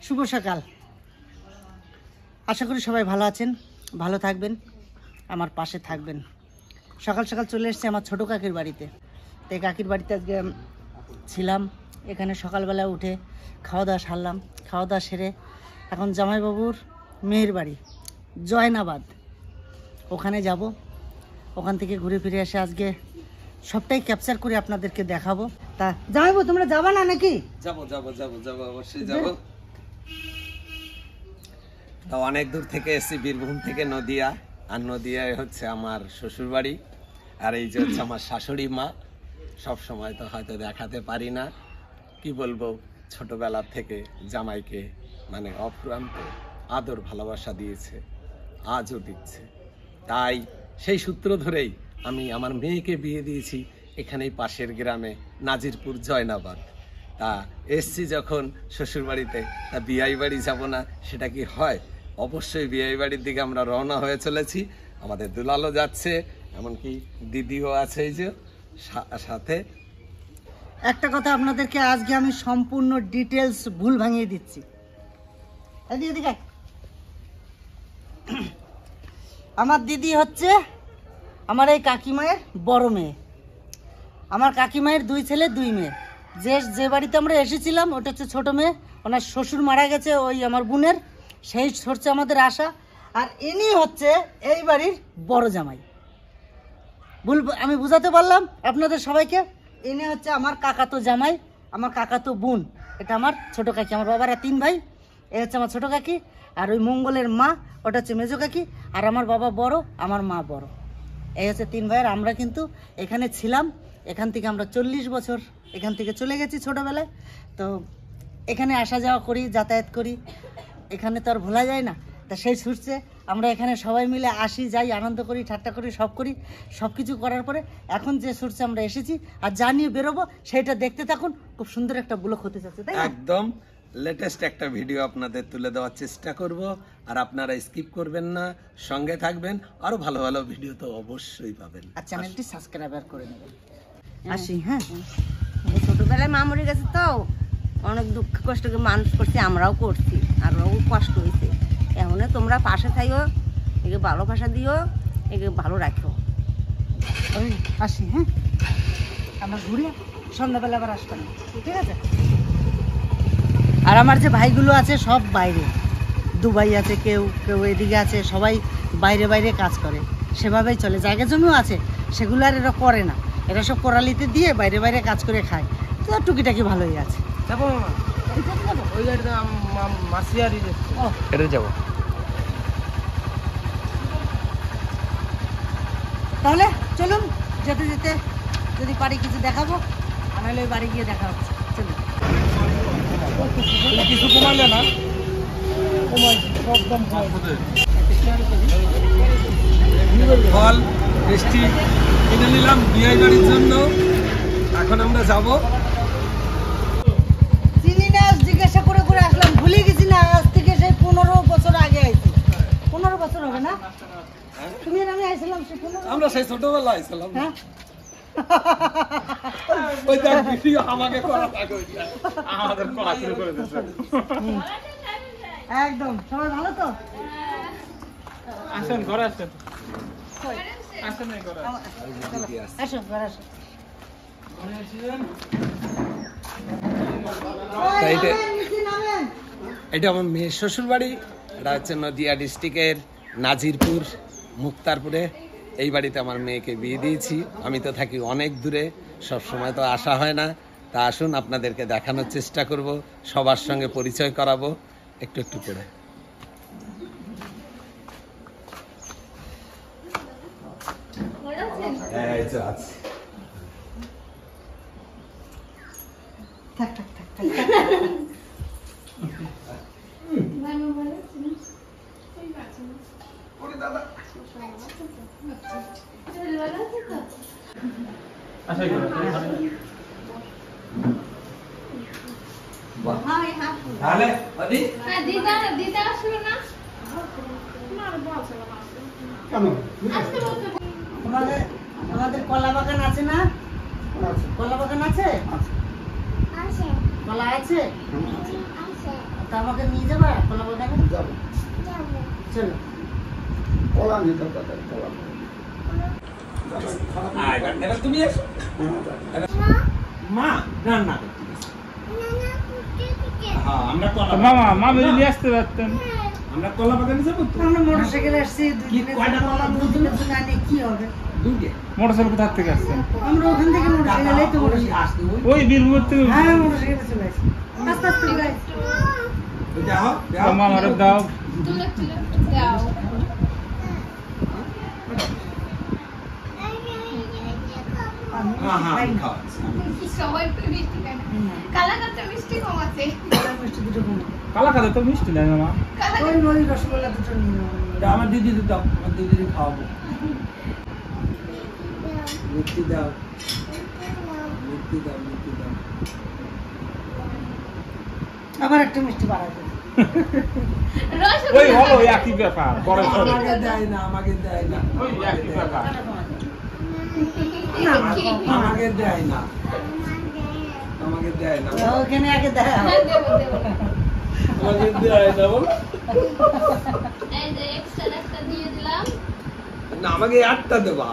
শুভ সকাল। আশা করি সবাই ভালো আছেন, ভালো থাকবেন, আমার পাশে থাকবেন। সকাল সকাল চলে এসেছি আমার ছোটো কাকির বাড়িতে। তো এই কাকির বাড়িতে আজকে ছিলাম। এখানে সকালবেলা উঠে খাওয়া দাওয়া সারলাম। খাওয়া দাওয়া সেরে এখন জামাইবাবুর মেয়ের বাড়ি জয়নাবাদ, ওখানে যাব। ওখান থেকে ঘুরে ফিরে এসে আজকে সবটাই ক্যাপচার করে আপনাদেরকে দেখাবো। তা জামাইবাবু তোমরা যাবা না নাকি? যাবো অবশ্যই যাবো। তা অনেক দূর থেকে এসেছি, বীরভূম থেকে নদিয়া। আর নদিয়ায় হচ্ছে আমার শ্বশুর বাড়ি, আর এই যে হচ্ছে আমার শাশুড়ি মা। সব সময় তো হয়তো দেখাতে পারি না, কি বলবো, ছোটবেলার থেকে জামাইকে মানে অফুরান্ত আদর ভালোবাসা দিয়েছে, আজও দিচ্ছে। তাই সেই সূত্র ধরেই আমি আমার মেয়েকে বিয়ে দিয়েছি এখানেই পাশের গ্রামে নাজিরপুর জয়নাবাদ। তা এসছি যখন শ্বশুর বাড়িতে, তা বিয়াই বাড়ি যাবো না সেটা কি হয়? অবশ্যই বিয়াই বাড়ির দিকে আমরা রওনা হয়ে চলেছি। আমাদের দুলালও যাচ্ছে, এমনকি দিদিও আছে এই যে সাথে। একটা কথা আপনাদেরকে আজকে আমি সম্পূর্ণ ডিটেলস ভুল ভাঙিয়ে দিচ্ছি। এদিকে আমার দিদি হচ্ছে আমার এই কাকিমায়ের বড় মেয়ে। আমার কাকিমায়ের 2 ছেলে 2 মেয়ে। যে বাড়িতে আমরা এসেছিলাম ওটা হচ্ছে ছোটো মেয়ে, ওনার শ্বশুর মারা গেছে ওই আমার বোনের, সেই হচ্ছে আমাদের আশা। আর ইনি হচ্ছে এই বাড়ির বড় জামাই। আমি বুঝাতে পারলাম আপনাদের সবাইকে? ইনি হচ্ছে আমার কাকাতো জামাই, আমার কাকাতো বোন। এটা আমার ছোটো কাকি। আমার বাবারা 3 ভাই, এ হচ্ছে আমার ছোটো কাকি। আর ওই মঙ্গলের মা ওটা হচ্ছে মেজো কাকি। আর আমার বাবা বড়, আমার মা বড়। এই হচ্ছে 3 ভাইয়ের। আমরা কিন্তু এখানে ছিলাম, এখান থেকে আমরা 40 বছর এখান থেকে চলে গেছি ছোটোবেলায়। তো এখানে আসা যাওয়া করি, যাতায়াত করি, এখানে তো আর ভোলা যায় না। তা সেই সূত্রে আমরা এখানে সবাই মিলে আসি, যাই, আনন্দ করি, ঠাট্টা করি, সব কিছু করার পরে এখন যে সূত্রে আমরা এসেছি আর যা নিয়ে বেরোবো সেটা দেখতে থাকুন। খুব সুন্দর একটা ব্লগ হতে যাচ্ছে, তাই একদম লেটেস্ট একটা ভিডিও আপনাদের তুলে দেওয়ার চেষ্টা করব। আর আপনারা স্কিপ করবেন না, সঙ্গে থাকবেন, আরো ভালো ভালো ভিডিও তো অবশ্যই পাবেন। আর চ্যানেলটি সাবস্ক্রাইব করে নেবেন। আসি। হ্যাঁ, ছোটবেলায় মা মরে গেছে, তো অনেক দুঃখ কষ্ট করে মানুষ করছি, আমরাও করছি, আরও কষ্ট হয়েছে। এমন তোমরা পাশে থাইও, একে ভালোবাসা দিও, একে ভালো রাখো। আসি। হ্যাঁ, আমরা ঘুরে সন্ধ্যাবেলা আবার আসবেন, ঠিক আছে? আর আমার যে ভাইগুলো আছে সব বাইরে, দুবাই আছে, কেউ এদিকে আছে, সবাই বাইরে কাজ করে। সেভাবেই চলে। জায়গা জমিও আছে, সেগুলো আর এরা করে না। এরা সব কোরালিতে দিয়ে বাইরে কাজ করে খায়। তো টুকিটাকি ভালোই আছে। যাবো ওই গাড়িতে মাসিয়ারি এটা যাবো। তাহলে চলুন, যেতে যেতে যদি পারি কিছু দেখাবো, আর নাহলে ওই বাড়ি গিয়ে দেখা হচ্ছে। চলুন। কিছু কমাইলে না, ফল মিষ্টি কিনে নিলাম বিয়ে বাড়ির জন্য। এখন আমরা যাব। চিনি না, জিজ্ঞাসা করে আসলাম, ভুলে গেছি না। আজ থেকে সেই 15 বছর আগে আইছি। 15 বছর হবে না? তুমি আর আমি আইছিলাম সেই 15। আমরা সেই ছোটবেলা আইছিলাম। হ্যাঁ, ওই দেখ ভিডিও আমাকে করা থাকে, আমাদের করা শুরু করে দিয়েছে। একদম। সবাই ভালো তো? আসেন ঘরে আসেন, আসেন এই ঘরে আসো, ঘরে আসো। এটা আমার মেয়ের শ্বশুর বাড়ি। এটা হচ্ছে নদিয়া ডিস্ট্রিক্টের নাজিরপুর মুক্তারপুরে। এই বাড়িতে আমার মেয়েকে বিয়ে দিয়েছি। আমি তো থাকি অনেক দূরে, সব সময় তো আসা হয় না। তা আসুন আপনাদেরকে দেখানোর চেষ্টা করব, সবার সঙ্গে পরিচয় করাবো একটু একটু করে। আমাদের কলা বাগান আছে না? কলা বাগান আছে? কলা আছে? তা আমাকে নিয়ে যাবে কলা বাগানে? যাবো চলো। কলা নিতে কথা কলা এবার তুমি এসো মা রান্না হ্যাঁ আমরা কলা মামা মামি নিয়ে আসতে পারতেন। আমরা কলা বাগানে যাবো তো আমরা মোটরসাইকেলে আসছি, দুদিনের কয়টা কলা দুদিনের জন্য আনি কি হবে? দুইটা মোটরসাইকেল কোথা থেকে আসছেন? আমরা ওখান থেকে মোটরসাইকেলেই তো মোটরসাইকেল। আসতে ওই বীরভূম থেকে। হ্যাঁ মোটরসাইকেলে চলে আসছি, আস্তে আস্তে করে আসছি। যাও মামার দাও। হ্যাঁ হ্যাঁ আমি খাওয়াচ্ছি মিষ্টি দুটো কম। কালা কালা তো মিষ্টি নাই মামা। ওই রসগোল্লা দুটো নিয়ে নেবো। আমার দিদি দাও আমার দিদি খাওয়াবো মিষ্টি দাও মিষ্টি দাও মিষ্টি দাও আবার একটা মিষ্টি বাড়াতে। ওই হলো ওই একই ব্যাপার। বড় ছোট আমাকে দেয় না আমাকে দেয় না ওই একই ব্যাপার। আমাকে দেয় না আমাকে দেয় না ওখানে আগে দেখা আমাকে দেয় না বলো না আমাকে 8টা দেবা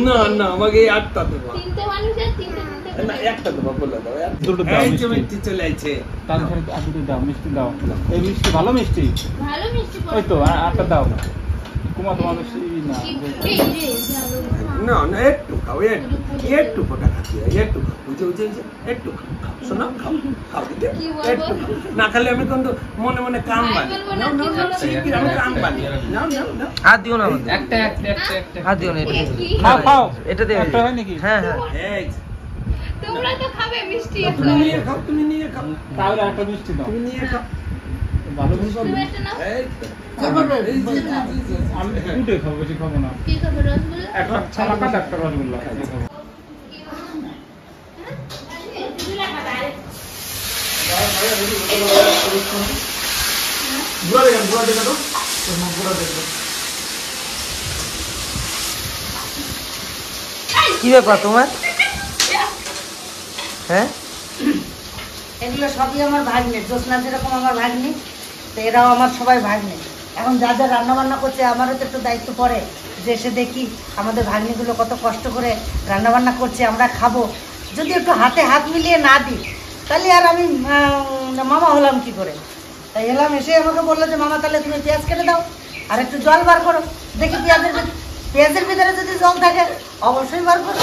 না না আমাকে 8টা দেবা না একটা দেবা বলে দাও দুটো দাও এই যে মিষ্টি। মিষ্টি চলে আইছে তার সাথে আর দুটো দাও মিষ্টি দাও। এই মিষ্টি ভালো মিষ্টি। ওই তো আটটা দাও। কুমা তোমার মিষ্টি না। না না একটু খাও একটু ফোটা খাচ্ছি একটু খাও বুঝে বুঝে একটু খাও শোনা খাও খাও একটু খাও। না খালে আমি কিন্তু মনে মনে কাম বানি নাও নাও নাও শিগগির আমি কাম বানি নাও নাও নাও হাত দিও না আমাদের একটা একটা একটা একটা। হাত দিও না এটা খাও খাও। এটা দিয়ে একটা হয় নাকি? হ্যাঁ হ্যাঁ এই যে, তোমরা তো খাবে মিষ্টি তুমি নিয়ে খাও তুমি নিয়ে খাও তাহলে একটা মিষ্টি দাও। তুমি নিয়ে খাও ভালো মিষ্টি। তুমি একটা নাও এই তো। এই যে, আমি দুটো খাবো বেশি খাবো না। কি খাবে রসগোল্লা একটা ছালা কাটা একটা রসগোল্লা খাবো। কি ব্যাপার তোমার হ্যাঁ এগুলো সবই আমার ভাগ্নে, জ্যোৎস্না যেরকম আমার ভাগ্নি, তো এরাও আমার সবাই ভাগ্নে। এখন যা যা রান্না বান্না করছে আমারও তো একটু দায়িত্ব পড়ে যে এসে দেখি আমাদের ভাগ্নিগুলো কত কষ্ট করে রান্না বান্না করছে, আমরা খাবো। যদি একটু হাতে হাত মিলিয়ে না দিই তাহলে আর আমি মামা হলাম কি করে? তাই এলাম, এসে আমাকে বললো যে মামা তাহলে তুমি পেঁয়াজ কেটে দাও আর একটু জল বার করো, দেখি পেঁয়াজের ভিতরে যদি জল থাকে অবশ্যই বার করো।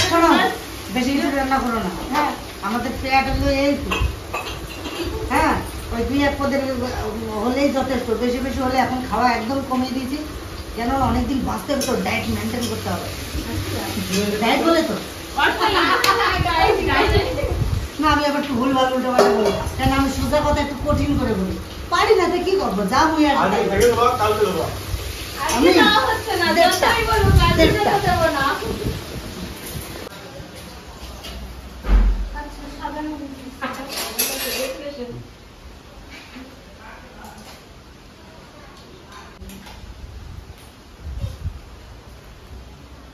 শোনো, বেশি কিছু রান্না করো না, হ্যাঁ আমাদের পেট হলো এই তো, হ্যাঁ ওই 2-1 পদের হলেই যথেষ্ট, বেশি বেশি হলে এখন খাওয়া একদম কমিয়ে দিয়েছি, কেন অনেকদিন বাঁচতে হবে তো, ডায়েট মেনটেন করতে হবে। ডায়েট বলে তো না, আমি আবার একটু ভুলভাল উল্টোপাল্টা বলি, কেন আমি সোজা কথা একটু কঠিন করে বলি, পারি না তো কি করবো, যা হয়ে আসবে। আজকে যাওয়া হচ্ছে না, যতই বলবো কালকে যেতে দেবো না। আচ্ছা সাবান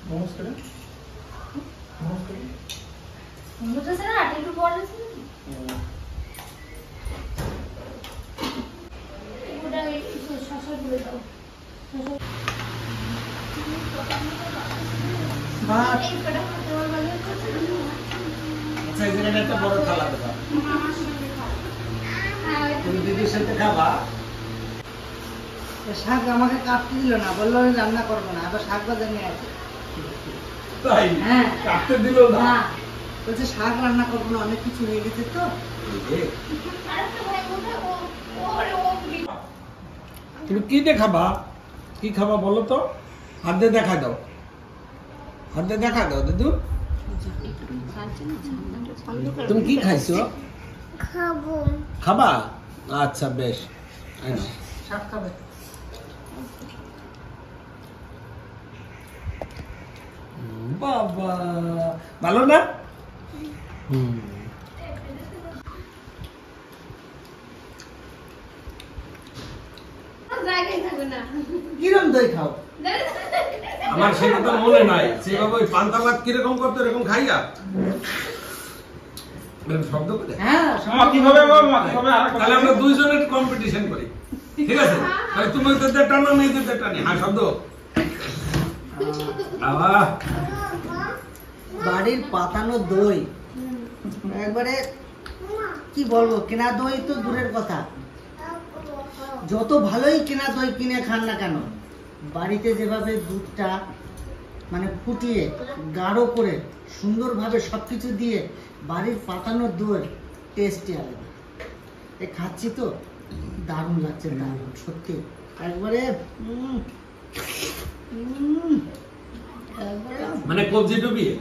নমস্কার। বন্ধুটা স্যার আর একটু বড় আছে ওটা একটু শশা করে দাও। ভাত এই কটা তোমার ভালো করছে আচ্ছা এই জায়গাটা একটা বড় থালা দেবা মামার সঙ্গে খাও। হ্যাঁ তুমি দিদির সাথে খাবা শাক আমাকে কাটতে দিল না, বললো আমি রান্না করবো না, আবার শাক বাজার নিয়ে আছে। তাই হ্যাঁ কাটতে দিল না না, বলছে শাক রান্না করবো না, অনেক কিছু হয়ে গেছে তো। আরেকটা ভাই বলবে ও তুমি কি দিয়ে খাবা কি খাবা বলো তো হাত দিয়ে দেখা দাও হাত দিয়ে দেখা দাও দাদু তুমি কি খাইছো খাবা আচ্ছা বেশ এই নাও। শাক খাবে। বাবা ভালো না জায়গায় থাকবে না কিরম দই খাও? আমি আমার সেটা তো মনে নাই সেভাবে ওই পান্তা ভাত কিরকম করতো এরকম খাইয়া এরকম শব্দ করে হ্যাঁ মামা কিভাবে মামা কিভাবে আর তাহলে আমরা দুইজনের কম্পিটিশন করি ঠিক আছে তাহলে তুমি ওদের টানো আমি এদের টানি হ্যাঁ শব্দ আহ বাড়ির পাতানো দই একবারে কি বলবো, কেনা দই তো দূরের কথা, যত ভালোই কেনা দই কিনে খান না কেন, বাড়িতে যেভাবে দুধটা মানে ফুটিয়ে গাঢ় করে সুন্দরভাবে সবকিছু দিয়ে বাড়ির পাতানো দই টেস্টই আলাদা। এ খাচ্ছি তো দারুণ লাগছে, দারুণ সত্যি একবারে একবারে মানে কবজি ডুবিয়ে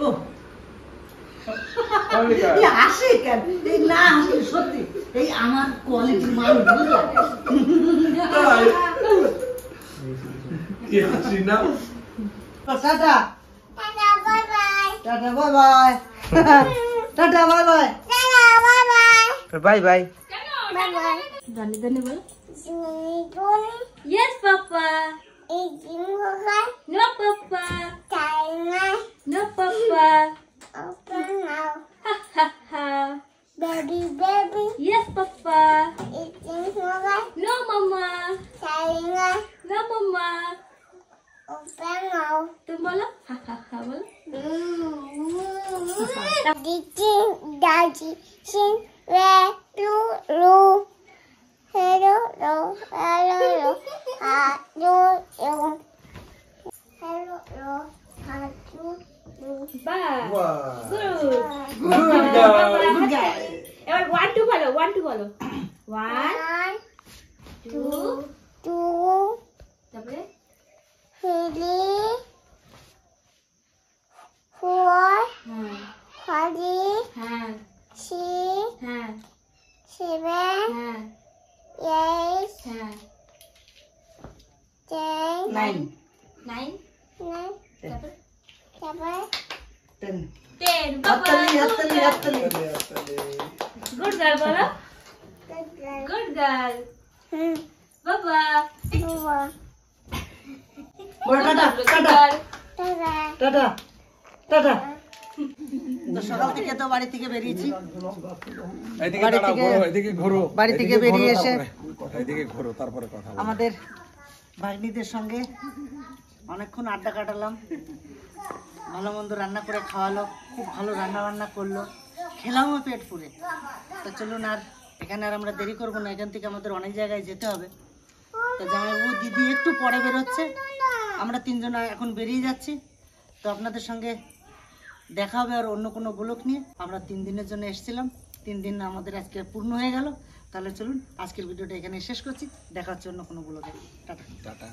ও এই হাসি কেন? এই না হাসি সত্যি, এই আমার কোয়ালিটির মানুষ বুঝলা। কি হাসি না tata tata bye bye tata bye bye bye bye. Dani, Dani, bol. Yes, Papa. No, Papa. No, Papa. Ha ha ha. Baby, baby, Yes, Papa. eating No, Mama. Saying No, Mama. open now. तुम बोलो ha ha ha बोलो. Didi, daddy, sing, where, lu. Hello, hello, hello, hello, hello. Hello, hello, hello. Bye. Good. Good girl. Good guy. এবার 1 2 বলো 1 2 বলো 1 One, 2 two, তারপরে three, four, হ্যাঁ 5, হ্যাঁ 6, হ্যাঁ 7, হ্যাঁ 8, হ্যাঁ 10, 9 9 9, তারপরে 7, 10 10 হাততালি হাততালি হাততালি। গুড গার্ল বলো good, গুড গার্ল good. বাবা বড় টাটা টাটা টাটা টাটা। তো সকাল থেকে তো বাড়ি থেকে বেরিয়েছি, এদিকে বাড়ি দাঁড়াও, থেকে- ঘোরো, এদিকে ঘোরো বাড়ি থেকে এদিকে ঘোরো, বেরিয়ে এসে তারপরে- এদিকে ঘোরো তারপরে কথা বলবো। আমাদের ভাগ্নিদের সঙ্গে অনেকক্ষণ আড্ডা কাটালাম, ভালো মন্দ রান্না করে খাওয়ালো, খুব ভালো রান্না বান্না করলো, খেলামও পেট পুরে। তো চলুন আর এখানে আর আমরা দেরি করবো না, এখান থেকে আমাদের অনেক জায়গায় যেতে হবে। তো জামাইবাবু দিদি একটু পরে বেরোচ্ছে, আমরা তিনজন এখন বেরিয়ে যাচ্ছি। তো আপনাদের সঙ্গে দেখা হবে আর অন্য কোনো ব্লগ নিয়ে। আমরা 3 দিনের জন্য এসেছিলাম, 3 দিন আমাদের আজকে পূর্ণ হয়ে গেল। তাহলে চলুন আজকের ভিডিওটা এখানে শেষ করছি, দেখা হচ্ছে অন্য কোনো ব্লগে। টাটা। টাটা।